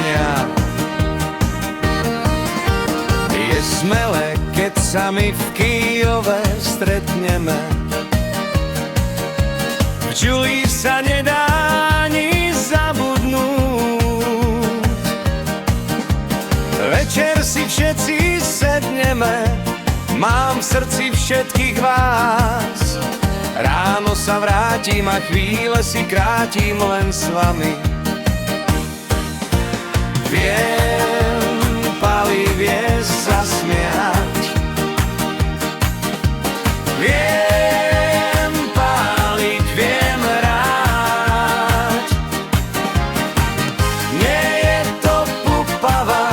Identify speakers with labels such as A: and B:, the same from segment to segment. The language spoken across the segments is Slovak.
A: smiať. Je smelé, keď sa my v Kyjove stretneme. V Julii sa nedá ani zabudnúť. Večer si všetci sedneme, mám v srdci všetkých vás. Ráno sa vrátim a chvíle si krátim len s vami. Viem, Pali, vie sa smiať. Viem páliť, viem hrať. Nie je to pupava,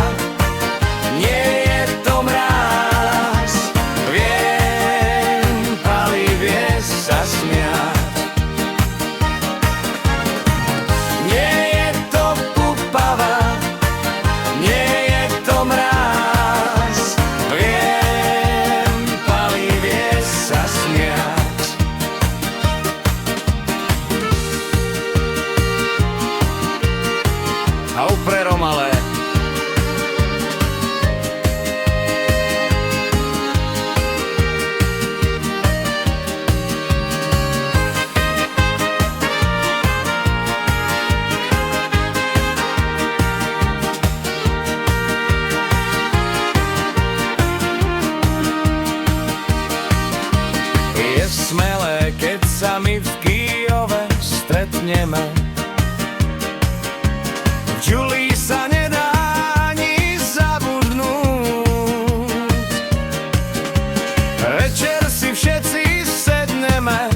A: nie je to mráz. Viem, Pali, vie sa smiať. Nie je to pupava, nie je to mráz. Viem, Pali, vie sa smiať. A upre Romalé. Je smelé, keď sa my v Kyjove stretneme. V Julii sa nedá ani zabudnúť. Večer si všetci sedneme,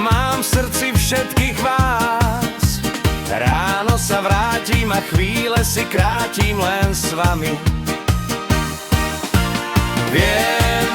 A: mám v srdci všetkých vás. Ráno sa vrátim a chvíle si krátim len s vami. Viem,